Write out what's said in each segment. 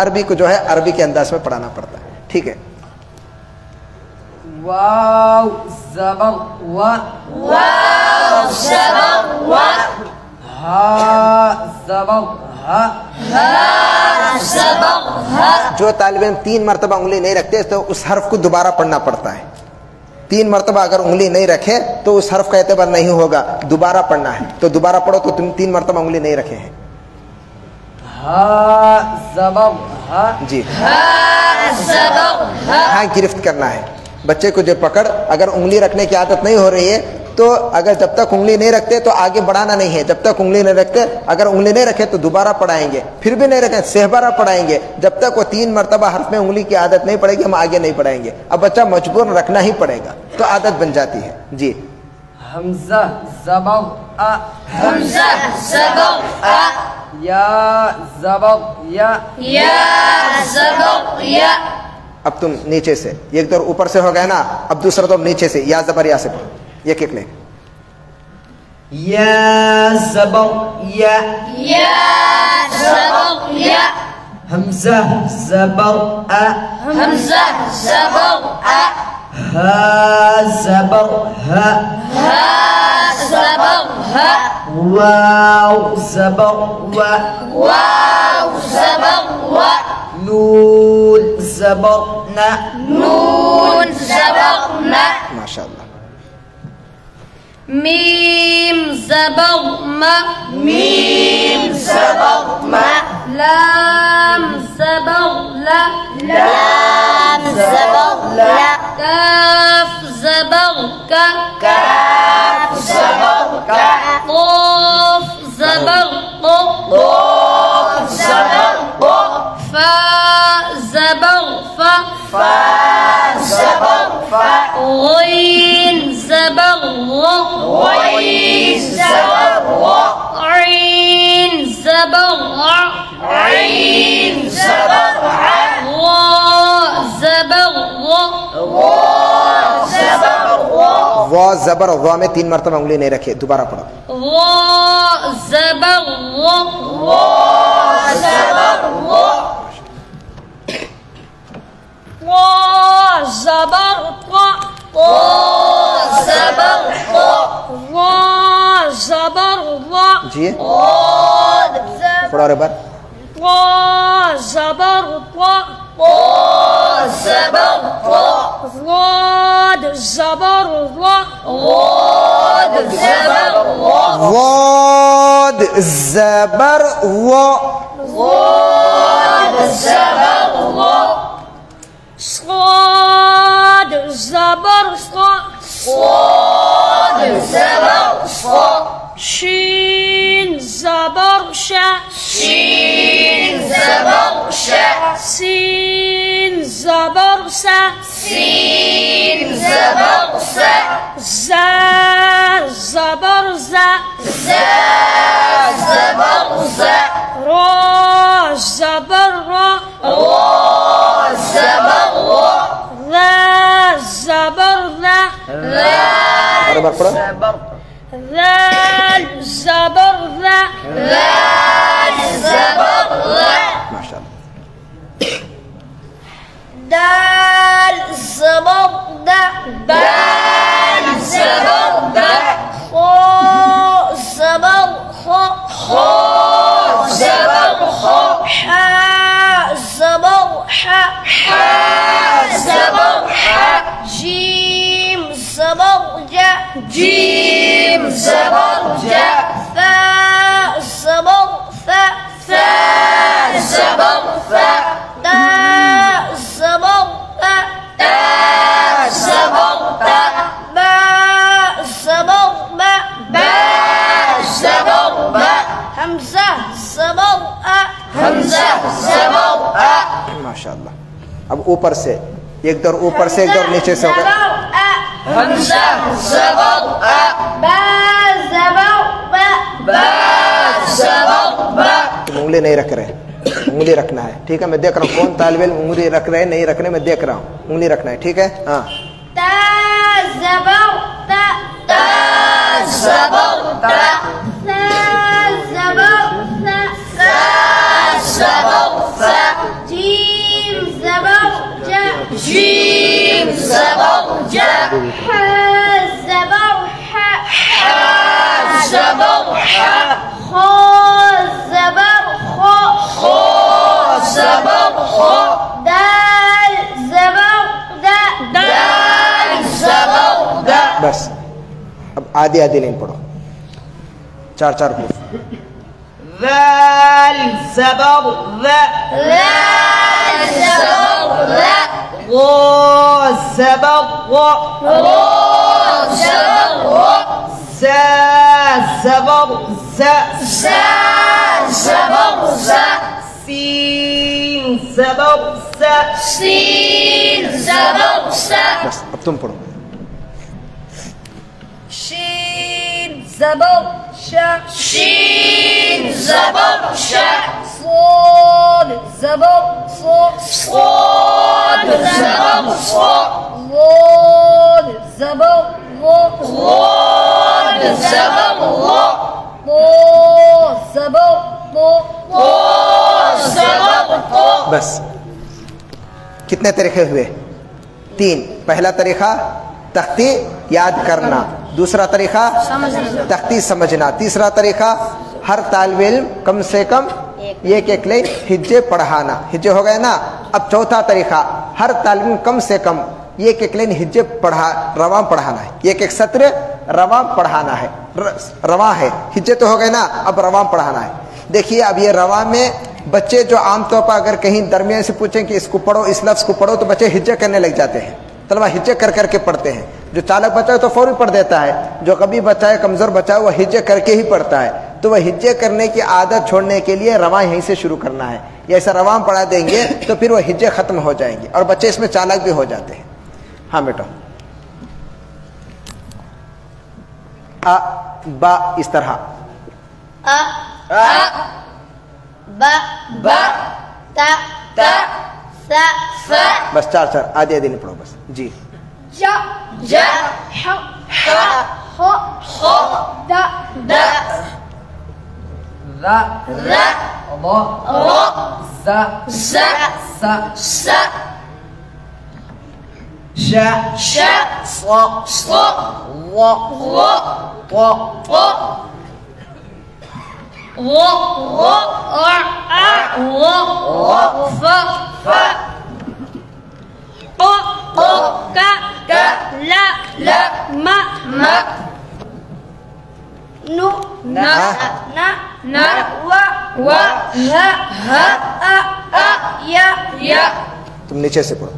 عربی کو جو ہے عربی کے انداز میں پڑھانا پڑتا ہے. ٹھیک ہے. واو زبر و واو زبر و ہا زبر ہا ہا زبر ہا. جو طالب علم 3 مرتبہ انگلی نہیں رکھتے تو اس حرف کو دوبارہ پڑھنا پڑتا ہے. 3 مرتبہ اگر انگلی نہیں رکھے تو اس حرف کا اعتبار نہیں ہوگا, دوبارہ پڑھنا ہے. تو دوبارہ پڑھو تو تم 3 مرتبہ انگلی نہیں رکھے ہیں. ہا زبر ہا جی ہا زبر ہا. ہاں گرفت کرنا ہے بچے کو. جو پکڑ اگر انگلی رکھنے کی عادت نہیں ہو رہی ہے تو اگر جب تک انگلی نہیں رکھتے تو آگے بڑھانا نہیں ہے. جب تک انگلی نہیں رکھتے, اگر انگلی نہیں رکھے تو دوبارہ پڑھائیں گے, پھر بھی نہیں رکھیں سہبارہ پڑھائیں گے. جب تک وہ 3 مرتبہ حرف میں انگلی کی عادت نہیں پڑے گی ہم آگے نہیں پڑھائیں گے. اب بچہ مجبور رکھنا ہی پڑے گا تو عادت بن جاتی ہے. جی حمزہ زبر ا حمزہ زبر ا یا زبر یا یا زبر یا. اب تم نیچے سے, ایک دور اوپر سے ہو گیا نا, اب دوسرا دور نیچے سے یا زبر یا سے پڑھو. ایک ایک لے. یا زبر یا یا زبر یا حمزہ زبر ا حمزہ زبر ا ہا زبر ہا ہا زبر ہا واو زبر و واو زبر و نون زبر نا نون زبر نا. ماشاء اللہ. میم زبر ما میم زبر ما لام زبر لا لام زبر لا کاف زبر کا کاف زبر کا قاف زبر قو قاف زبر قو فا زبر فا فا زبر فا غین زبر غ غین زبر غ عین زبر غ عین زبر ع غا زبر غ غا زبر غ وا زبر وا میں 3 مرتبہ انگلی نہیں رکھے, دوبارہ پڑھو. غا زبر غ غا زبر غ قا زبر قا قا زبر قا غا زبر غا جی قاد پڑھو رے بار. قا زبر قا قا زبر قا غاد زبر غا غاد زبر غا واد زبر و غاد زبر غا صاد زبر صا صاد زبر صا شين زبر شا شين زبر شا سين زبر سا سين زبر سا زا زبر زا زا زبر زا را زبر را را زبر را ذا زبر ذا بار بار پڑھو. ذال زبر ذا ذال زبر ذا ماشاء اللہ. دال زبر دا دال زبر دا خا زبر خا خا زبر خا حا زبر حا حا زبر حا جيم زبر جا جيم زبر جا فا زبر فا فا زبر فا تا زبر تا تا زبر تا با زبر با با زبر با حمزہ زبر ا حمزہ زبر ا. ماشاء اللہ. اب اوپر سے ایک دور اوپر سے, ایک دور نیچے سے ہوگا. حمزہ زبر ا با زبر با با زبر با. تم انگلی نہیں رکھ رہے, انگلی رکھنا ہے. ٹھیک ہے, میں دیکھ رہا ہوں کون طالب علم انگلی رکھ رہے نہیں رکھ رہے, میں دیکھ رہا ہوں. انگلی رکھنا ہے. ٹھیک ہے. ہاں تا زبر تا تا زبر تا ثا زبر ثا ثا زبر ثا جيم زبر جا حا زبر حا حا زبر حا خا زبر خا خا زبر خا دال زبر دا دال زبر دا. بس اب آدھی آدھی لائن پڑھو, چار چار حروف. ذال زبر ذا ذال زبر ذا غا زبر غا را زبر را زا زبر زا زا زبر زا سین زبر زا سين زبر سا بس اب تم پڑھو. شين زبر شا شين زبر شا صاد زبر صا صاد زبر صا ضاد زبر ضا ضاد زبر ضا طا زبر طا طا زبر طا. بس کتنے طریقے ہوئے؟ 3. پہلا طریقہ تختی یاد کرنا, دوسرا طریقہ تختی سمجھنا, تیسرا طریقہ ہر طالب علم کم سے کم ایک ایک لائن ہجے پڑھانا. ہجے ہو گئے نا. اب چوتھا طریقہ ہر طالب علم کم سے کم ایک ایک لائن ہجے رواں پڑھانا ہے, ایک ایک سطر رواں پڑھانا ہے. رواں ہے, ہجے تو ہو گئے نا, اب رواں پڑھانا ہے. دیکھیے اب یہ رواں میں بچے جو عام طور پر اگر کہیں درمیان سے پوچھیں کہ اس کو پڑھو, اس لفظ کو پڑھو, تو بچے ہجے کرنے لگ جاتے ہیں. طلبہ ہجے کر کر کے پڑھتے ہیں. جو چالک بچہ ہے تو فوری پڑھ دیتا ہے, جو کبھی بچہ ہے کمزور بچہ ہے وہ ہجے کر کے ہی پڑھتا ہے. تو وہ ہجے کرنے کی عادت چھوڑنے کے لیے رواں یہیں سے شروع کرنا ہے. یہ ایسا رواں پڑھا دیں گے تو پھر وہ ہجے ختم ہو جائیں گے اور بچے اس میں چالک بھی ہو جاتے ہیں. ہاں بیٹا, ا با اس طرح, أ ب با تا تا ثا ثا بس چار چار آدھی آدھی نہیں پڑھو بس. جی جا جا ح ح خ خ دا دا ذا ذا ضا را زا زا سا سا شا شا صا صا وا وا طا طا غ غ ع ع غ ف ف ق ق ك ك لا لا ما ما نو نا نا نا و و ه ه أ يا يا تم نیچے سے پڑھو.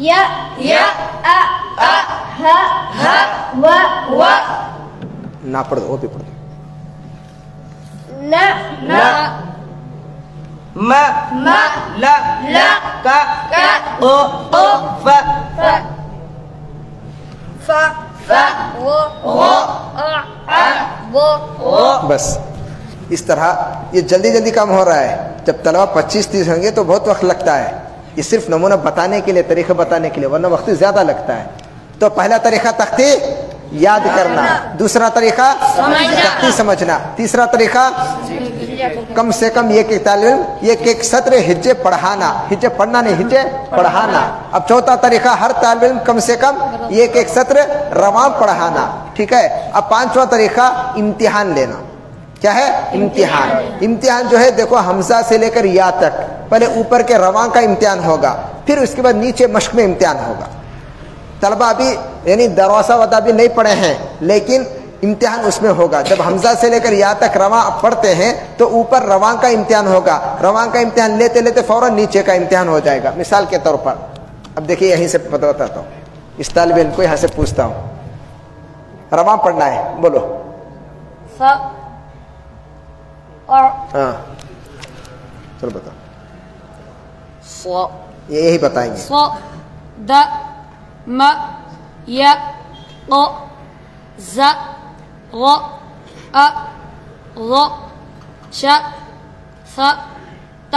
يا يا أ ه ه و و نہ پڑھ دو, وہ بھی پڑھ دو. لا لا ما ما لا لا کا كا ق ق ف ف ف ف غ غ ع ع غ غ. بس اس طرح یہ جلدی جلدی کام ہو رہا ہے. جب طلبہ 25-30 ہوں گے تو بہت وقت لگتا ہے. یہ صرف نمونہ بتانے کے لیے, طریقہ بتانے کے لیے, ورنہ وقت زیادہ لگتا ہے. تو پہلا طریقہ تختی یاد کرنا, دوسرا طریقہ تختی سمجھنا, تیسرا طریقہ کم سے کم ایک ایک طالب علم ایک ایک سطر ہجے پڑھانا. ہجے پڑھنا نہیں, ہجے پڑھانا. اب چوتھا طریقہ ہر طالب علم کم سے کم ایک ایک سطر رواں پڑھانا. ٹھیک ہے. اب پانچواں طریقہ امتحان لینا. کیا ہے؟ امتحان. امتحان جو ہے دیکھو حمزہ سے لے کر یا تک پہلے اوپر کے رواں کا امتحان ہوگا, پھر اس کے بعد نیچے مشق میں امتحان ہوگا. طلبہ ابھی یعنی دروازہ ودا بھی نہیں پڑھے ہیں, لیکن امتحان اس میں ہوگا. جب حمزہ سے لے کر یا تک رواں پڑھتے ہیں تو اوپر رواں کا امتحان ہوگا. رواں کا امتحان لیتے لیتے فوراً نیچے کا امتحان ہو جائے گا. مثال کے طور پر اب دیکھیے یہیں سے بتاتا ہوں, اس طالب علم کو یہاں سے پوچھتا ہوں, رواں پڑھنا ہے, بولو. ف اور ہاں چلو بتاؤ. صا یہی بتائیں گے. ص د م ي ق ز غ أ غ ش ث ت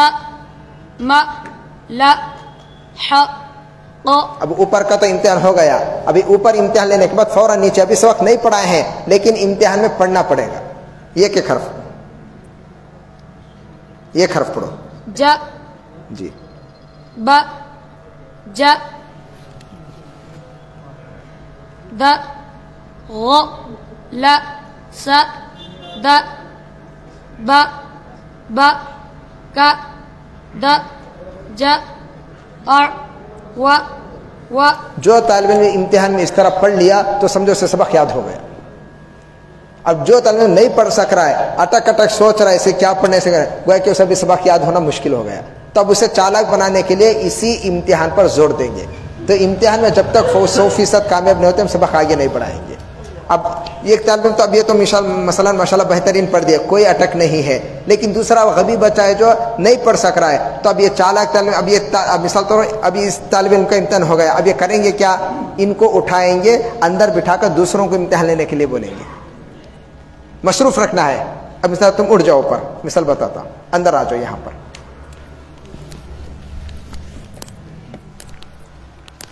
م ل ح ق. اب اوپر کا تو امتحان ہو گیا, ابھی اوپر امتحان لینے کے بعد فوراً نیچے. ابھی اس وقت نہیں پڑھائے ہیں لیکن امتحان میں پڑھنا پڑے گا. یہ کہ حرف, یہ حرف پڑھو. ج جی ب ج د غ ل س د ب ب ك د ج ع و و. جو طالب علم امتحان میں اس طرح پڑھ لیا تو سمجھو اسے سبق یاد ہو گیا. اب جو طالب علم نہیں پڑھ سک رہا ہے, اٹک اٹک سوچ رہا ہے اسے کیا پڑھنے سے گویا کہ اسے بھی سبق یاد ہونا مشکل ہو گیا. تب اسے چالاک بنانے کے لیے اسی امتحان پر زور دیں گے. تو امتحان میں جب تک 100% کامیاب نہیں ہوتے ہم سبق آگے نہیں بڑھائیں گے. اب ایک طالب علم تو اب یہ تو مثلا ماشاءاللہ بہترین پڑھ دیا, کوئی اٹک نہیں ہے, لیکن دوسرا غبی بچہ ہے جو نہیں پڑھ سک رہا ہے, تو اب یہ چالاک طالب علم, اب یہ مثال طور پر اب اس طالب علم کا امتحان ہو گیا, اب یہ کریں گے کیا, ان کو اٹھائیں گے اندر بٹھا کر دوسروں کو امتحان لینے کے لیے بولیں گے, مصروف رکھنا ہے. اب مثال تم اٹھ جاؤ اوپر, مثال بتاتا ہوں, اندر آ جاؤ یہاں پر.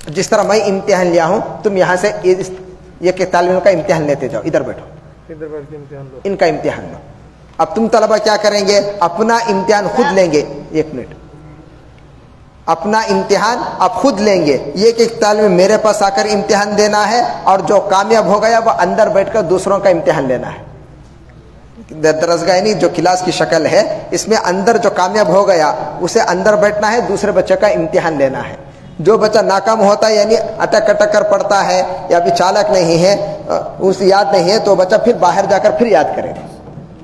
جس طرح میں امتحان لیا ہوں تم یہاں سے یہ کہ طالب علم کا امتحان لیتے جاؤ, ادھر بیٹھو, ادھر بیٹھ کے امتحان لو. ان کا امتحان لو. اب تم طلبہ کیا کریں گے, اپنا امتحان خود لیں گے. ایک منٹ, اپنا امتحان آپ خود لیں گے. یہ کہ طالب علم میرے پاس آ کر امتحان دینا ہے, اور جو کامیاب ہو گیا وہ اندر بیٹھ کر دوسروں کا امتحان لینا ہے. درسگاہ نہیں جو کلاس کی شکل ہے, اس میں اندر جو کامیاب ہو گیا اسے اندر بیٹھنا ہے, دوسرے بچے کا امتحان لینا ہے. جو بچہ ناکام ہوتا ہے یعنی اٹک اٹک کر پڑھتا ہے یا بھی چالک نہیں ہے, اسے یاد نہیں ہے, تو بچہ پھر باہر جا کر پھر یاد کرے گا.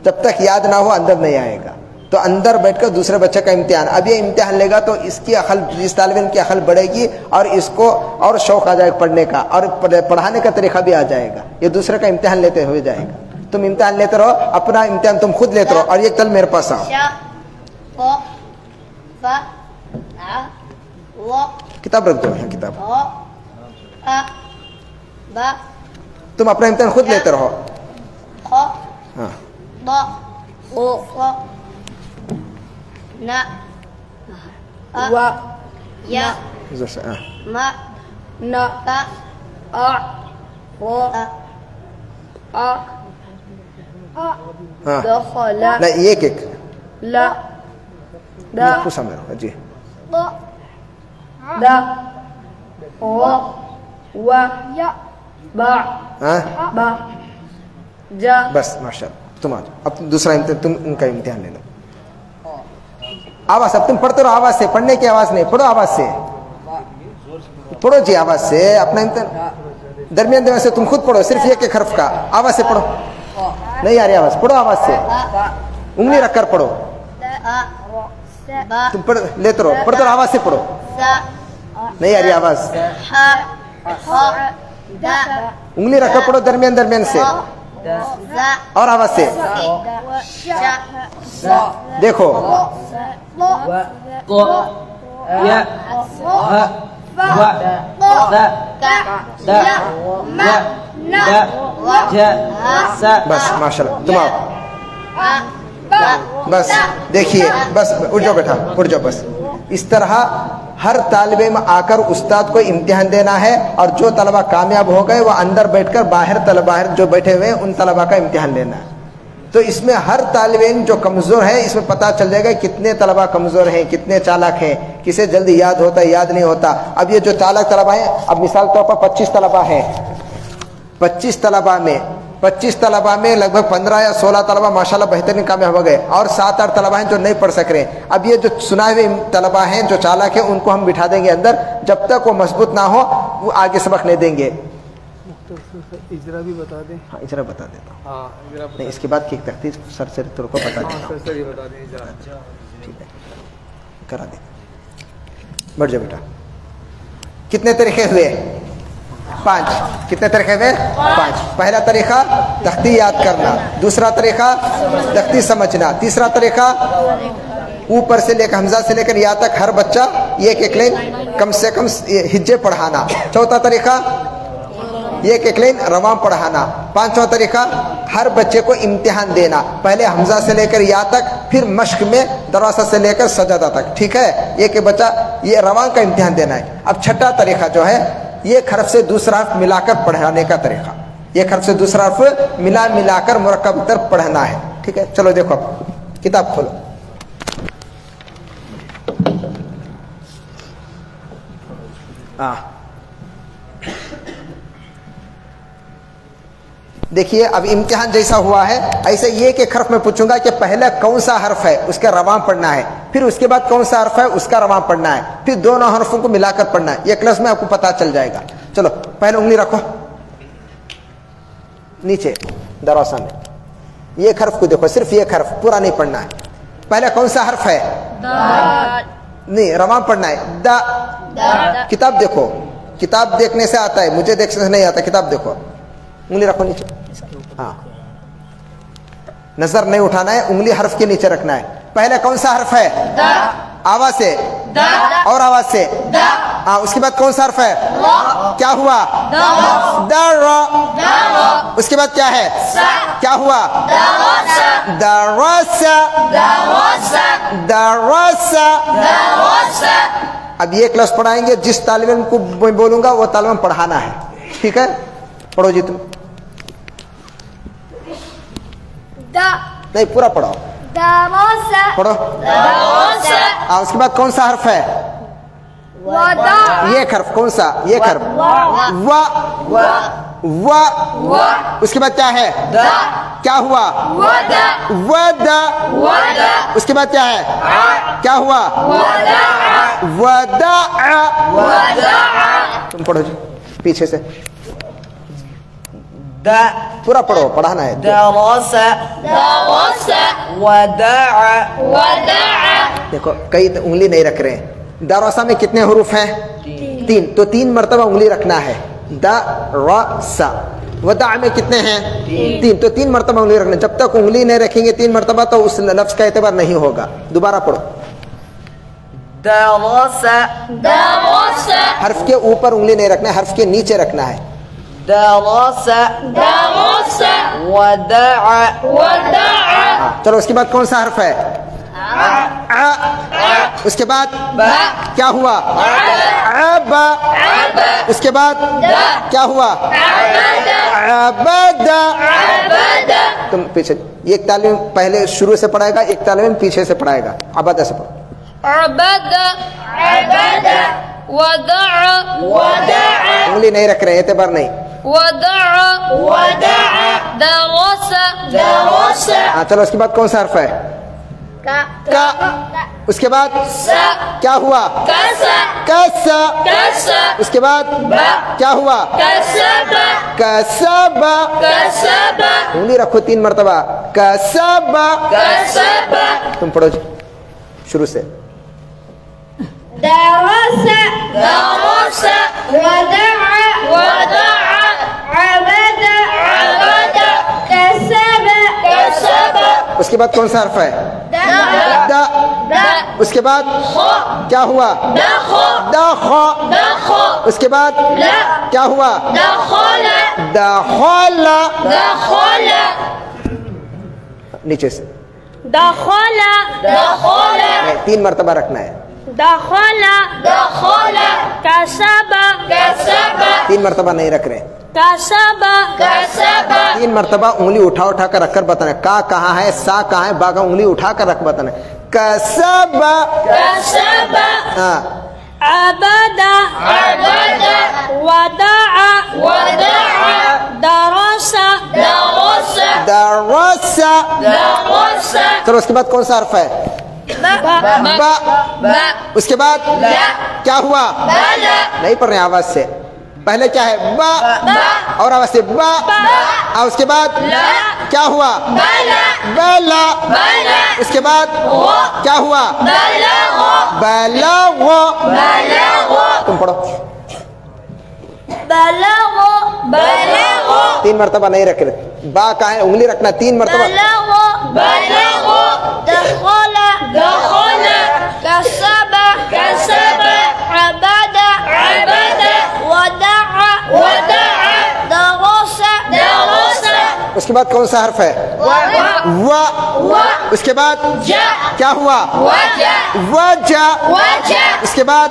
جب تک یاد نہ ہو اندر نہیں آئے گا. تو اندر بیٹھ کر دوسرے بچے کا امتحان, اب یہ امتحان لے گا تو اس کی عقل, اس طالب علم کی عقل بڑھے گی, اور اس کو اور شوق آ جائے گا پڑھنے کا, اور پڑھانے کا طریقہ بھی آ جائے گا. یہ دوسرے کا امتحان لیتے ہوئے جائے گا. تم امتحان لیتے رہو, اپنا امتحان تم خود لیتے رہو, اور یہ کل میرے پاس آؤ. کتاب رکھ دو یہاں, کتاب. تم اپنا امتحان خود لیتے رہو. ہاں, ایک ایک خوشا میرا جی. د و و یا با با جا. بس ماشاء اللہ, تم آ جاؤ. اب دوسرا امتحان تم ان کا امتحان لے لو. آواز, اب تم پڑھتے رہو آواز سے, پڑھنے کی آواز نہیں, پڑھو آواز سے, پڑھو جی آواز سے. اپنا امتحان درمیان درمیان سے تم خود پڑھو, صرف ایک ایک حرف کا آواز سے پڑھو. نہیں آ رہی آواز, پڑھو آواز سے, انگلی رکھ کر پڑھو. تم پڑھ لیتے رہو, پڑھتے رہو آواز سے پڑھو. نہیں آ رہی آواز, انگلی رکھ کر پڑھو درمیان درمیان سے, اور آواز سے دیکھو. بس ماشاء اللہ, تم آؤ. بس دیکھیے, بس اٹھ جاؤ بیٹا, اٹھ جاؤ. بس اس طرح ہر طالب علم آ کر استاد کو امتحان دینا ہے, اور جو طلبہ کامیاب ہو گئے وہ اندر بیٹھ کر باہر جو بیٹھے ہوئے ان طلبہ کا امتحان لینا ہے. تو اس میں ہر طالب علم جو کمزور ہے اس میں پتہ چل جائے گا کتنے طلبہ کمزور ہیں, کتنے چالاک ہیں, کسے جلدی یاد ہوتا ہے, یاد نہیں ہوتا. اب یہ جو چالاک طلبہ ہیں, اب مثال طور پر 25 طلبہ ہیں, 25 طلبہ میں لگ بھگ 15 یا 16 طلبہ ماشاءاللہ بہترین کامیاب ہو گئے, اور 7-8 طلبہ ہیں جو نہیں پڑھ سک رہے. اب یہ جو سنائے ہوئے طلبہ ہیں جو چالاک ہیں ان کو ہم بٹھا دیں گے اندر, جب تک وہ مضبوط نہ ہو وہ آگے سبق نہیں دیں گے. اجرا بھی بتا دیں. ہاں اجرا بتا دیتا ہوں. ہاں اجرا نہیں, اس کے بعد کی ایک ترتیب سرسری طور کو بتا دیتا ہوں. سرسری بتا دیں اجرا. ٹھیک ہے, کرا دیں. بیٹھ جاؤ بیٹا. کتنے طریقے ہوئے؟ 5. کتنے طریقے ہوئے؟ 5. پہلا طریقہ تختی یاد کرنا, دوسرا طریقہ تختی سمجھنا, تیسرا طریقہ اوپر سے لے کر حمزہ سے لے کر یا تک ہر بچہ ایک ایک لائن کم سے کم ہجے پڑھانا, چوتھا طریقہ ایک ایک لائن رواں پڑھانا, پانچواں طریقہ ہر بچے کو امتحان دینا, پہلے حمزہ سے لے کر یا تک, پھر مشق میں دروازہ سے لے کر سجدہ تک. ٹھیک ہے, ایک ایک بچہ یہ رواں کا امتحان دینا ہے. اب چھٹا طریقہ جو ہے ایک حرف سے دوسرا حرف ملا کر پڑھانے کا طریقہ, ایک حرف سے دوسرا حرف ملا کر مرکب تر پڑھنا ہے. ٹھیک ہے, چلو دیکھو اب کتاب کھولو. ہاں دیکھیے اب امتحان جیسا ہوا ہے ایسے یہ کہ حرف میں پوچھوں گا کہ پہلا کون سا حرف ہے اس کا رواں پڑھنا ہے, پھر اس کے بعد کون سا حرف ہے اس کا رواں پڑھنا ہے, پھر دونوں حرفوں کو ملا کر پڑھنا ہے. یہ کلاس میں آپ کو پتا چل جائے گا. چلو پہلے انگلی رکھو نیچے دروازہ میں, یہ حرف کو دیکھو, صرف یہ حرف پورا نہیں پڑھنا ہے. پہلے کون سا حرف ہے؟ نہیں, رواں پڑھنا ہے. دا. کتاب دیکھو, کتاب دیکھنے سے آتا ہے, مجھے دیکھنے سے نہیں آتا. کتاب دیکھو, انگلی رکھو نیچے. ہاں نظر نہیں اٹھانا ہے, انگلی حرف کے نیچے رکھنا ہے. پہلے کون سا حرف ہے؟ آواز سے, اور آواز سے. ہاں اس کے بعد کون سا حرف ہے؟ کیا ہوا؟ درا. اس کے بعد کیا ہے؟ کیا ہوا؟ دراسا. دراسا. اب یہ کلاس پڑھائیں گے, جس طالب علم کو میں بولوں گا وہ طالب علم پڑھانا ہے. ٹھیک ہے, پڑھو جی تم. نہیں پورا پڑھو, پڑھو. اس کے بعد کون سا حرف ہے؟ یہ حرف کون سا؟ یہ حرف وا. وا. اس کے بعد کیا ہے؟ کیا ہوا؟ ودا. اس کے بعد کیا ہے؟ کیا ہوا؟ ودا. تم پڑھو جی پیچھے سے, پورا پڑھو, پڑھانا ہے. دیکھو کئی انگلی نہیں رکھ رہے ہیں. دروسا میں کتنے حروف ہیں؟ 3. تو 3 مرتبہ انگلی رکھنا ہے. دراسا. وداع میں کتنے ہیں؟ 3. تو 3 مرتبہ انگلی رکھنا. جب تک انگلی نہیں رکھیں گے 3 مرتبہ تو اس لفظ کا اعتبار نہیں ہوگا. دوبارہ پڑھو. حرف کے اوپر انگلی نہیں رکھنا ہے, حرف کے نیچے رکھنا ہے. چلو اس کے بعد کون سا حرف ہے؟ اس کے بعد کیا ہوا؟ عبا. اس کے بعد کیا ہوا؟ عبدا. تم پیچھے, ایک طالب پہلے شروع سے پڑھائے گا, ایک طالب پیچھے سے پڑھائے گا. عبدا سے پڑھو. عبدا. ودع. انگلی نہیں رکھ رہے, اعتبار نہیں. ہاں چلو اس کے بعد کون سا حرف ہے؟ کا. اس کے بعد کیا ہوا؟ کسا. اس کے بعد کیا ہوا؟ کسبا. انگلی رکھو 3 مرتبہ. کسبا. تم پڑھو جی شروع سے. دراسا. ودع. عبدا. كسب. اس کے بعد کون سا حرف ہے؟ دا. اس کے بعد کیا ہوا؟ دخ. اس کے بعد کیا ہوا؟ دخل. نیچے سے. دخل. 3 مرتبہ رکھنا ہے. دخل. كسب. 3 مرتبہ نہیں رکھ رہے. كسب. 3 مرتبہ انگلی اٹھا کر رکھ کر بتانا. کا کہاں ہے, سا کہاں ہے, با کا انگلی اٹھا کر رکھ بتانا. کسب. ہاں. عبدا. ودع. دراسا. چلو اس کے بعد کون سا حرف ہے؟ با. اس کے بعد کیا ہوا؟ نہیں پڑھ رہے آواز سے. پہلے کیا ہے؟ با. اور آواز سے با. اور اس کے بعد کیا ہوا؟ بلا. اس کے بعد کیا ہوا؟ بلغ. تم پڑھو. بلغ. 3 مرتبہ نہیں رکھ رہے. با کہاں ہے؟ انگلی رکھنا 3 مرتبہ. بلغ. دخل. كسب. عبدا. ودع. دراسا. اس کے بعد کون سا حرف ہے؟ وا. اس کے بعد کیا ہوا؟ وجا. اس کے بعد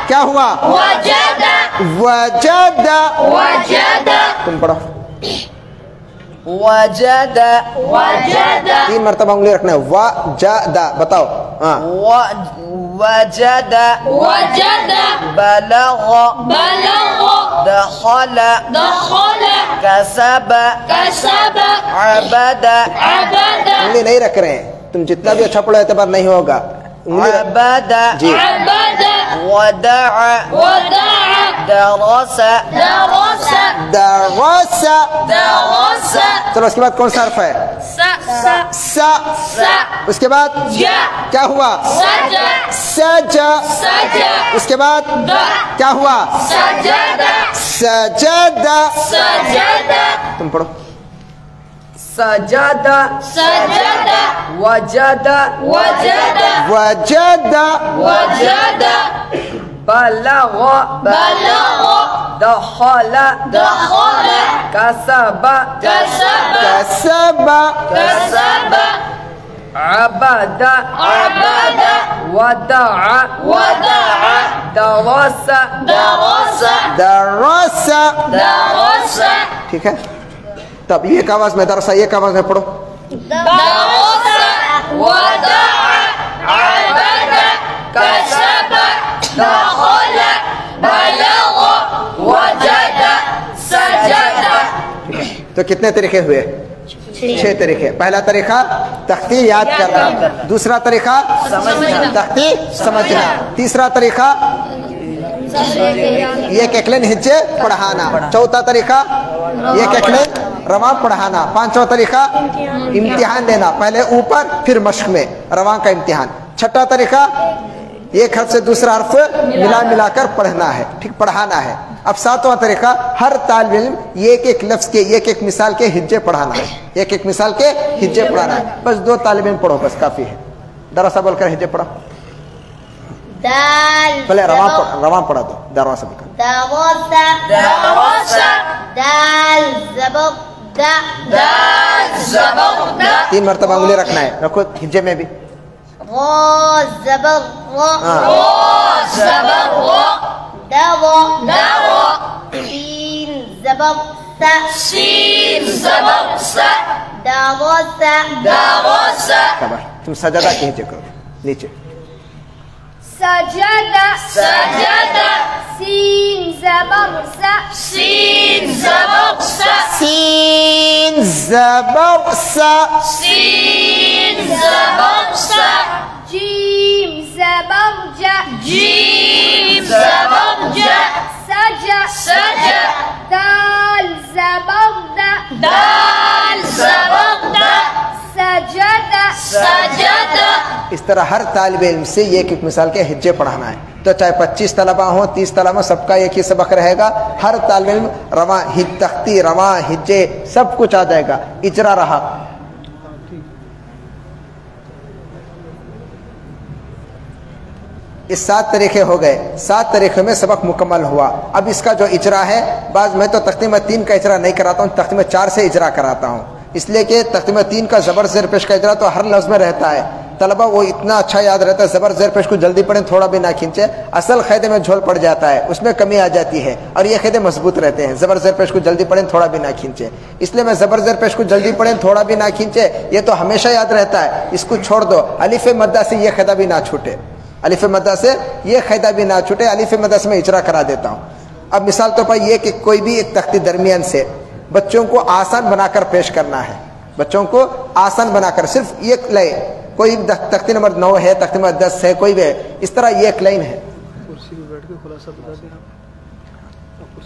کیا ہوا؟ وجدا. تم پڑھو. وجد وجد 3 مرتبہ انگلی رکھنا ہے وجد بتاؤ ہاں وجد وجد بلغ بلغ دخل دخل كسب كسب عبد عبد انگلی نہیں رکھ رہے ہیں تم جتنا بھی اچھا پڑھو اعتبار نہیں ہوگا انگلی عبد جی عبد ودع ودع درس درس درس درس چلو اس کے بعد کون سا حرف ہے س س س اس کے بعد ج کیا ہوا سج سج سج اس کے بعد د کیا ہوا سجد سجد سجد تم پڑھو سجد سجد وجد وجد وجد وجد بلغ بلغ دخل دخل كسب كسب كسب كسب عبد عبد ودع ودع درس درس درس درس ٹھیک ہے تب ایک آواز میں درس ایک آواز میں پڑھو درس ودع عبد كسب دخل بلغ وجد سجد تو کتنے طریقے ہوئے 6 طریقے پہلا طریقہ تختی یاد کرنا دوسرا طریقہ تختی سمجھنا تیسرا طریقہ یہ کیکلین ہجے پڑھانا چوتھا طریقہ یہ کیکلین رواں پڑھانا پانچواں طریقہ امتحان دینا پہلے اوپر پھر مشق میں رواں کا امتحان چھٹا طریقہ ایک حرف سے دوسرا حرف ملا کر پڑھنا ہے ٹھیک پڑھانا ہے اب ساتواں طریقہ ہر طالب علم ایک ایک لفظ کے ایک ایک مثال کے ہجے پڑھانا ہے ایک ایک مثال کے ہجے پڑھانا ہے بس 2 طالب علم پڑھو بس کافی ہے دراسہ بول کر ہجے پڑھو دال پہلے رواں پڑھا دو دروا سے بول کر درس درس دال زبر دا دال زبر دا 3 مرتبہ انگلی رکھنا ہے رکھو ہجے میں بھی را زبر را را زبر را دوا دوا سین زبر سا سین زبر سا درس درس خبر تم سجدہ کے ہجے کرو نیچے سجد سجد سین زبر سا سین زبر سا سین زبر سا سین زبر سا جیم زبر جا جیم زبر جا سج سج دال زبر دا دال زبر دا سجد سجد اس طرح ہر طالب علم سے ایک ایک مثال کے ہجے پڑھانا ہے تو چاہے 25 طلبہ ہوں 30 طلبہ سب کا ایک ہی سبق رہے گا ہر طالب علم رواں تختی رواں ہجے سب کچھ آ جائے گا اجرا رہا اس 7 طریقے ہو گئے 7 طریقے میں سبق مکمل ہوا اب اس کا جو اجرا ہے بعض میں تو تختی میں 3 کا اجرا نہیں کراتا ہوں تختی میں 4 سے اجرا کراتا ہوں اس لیے کہ تختی میں 3 کا زبر زیر پیش کا اجرا تو ہر لفظ میں رہتا ہے طلبہ وہ اتنا اچھا یاد رہتا ہے زبر زیر پیش کو جلدی پڑھیں تھوڑا بھی نہ کھینچے اصل قاعدے میں جھول پڑ جاتا ہے اس میں کمی آ جاتی ہے اور یہ قاعدے مضبوط رہتے ہیں زبر زیر پیش کو جلدی پڑھیں تھوڑا بھی نہ کھینچے اس لیے میں زبر زیر پیش کو جلدی پڑھیں تھوڑا بھی نہ کھینچے یہ تو ہمیشہ یاد رہتا ہے اس کو چھوڑ دو الف مدہ سے یہ قاعدہ بھی نہ چھوٹے الف مدہ سے یہ قاعدہ بھی نہ چھوٹے الف مدہ سے میں اجرا کرا دیتا ہوں اب مثال طور پر یہ کہ کوئی بھی ایک تختی درمیان سے بچوں کو آسان بنا کر پیش کرنا ہے بچوں کو آسان بنا کر صرف ایک لائن کوئی تختی نمبر 9 ہے تختی نمبر 10 ہے کوئی بھی ہے اس طرح یہ ایک لائن ہے کرسی پہ بیٹھ کے خلاصہ بتا دیں آپ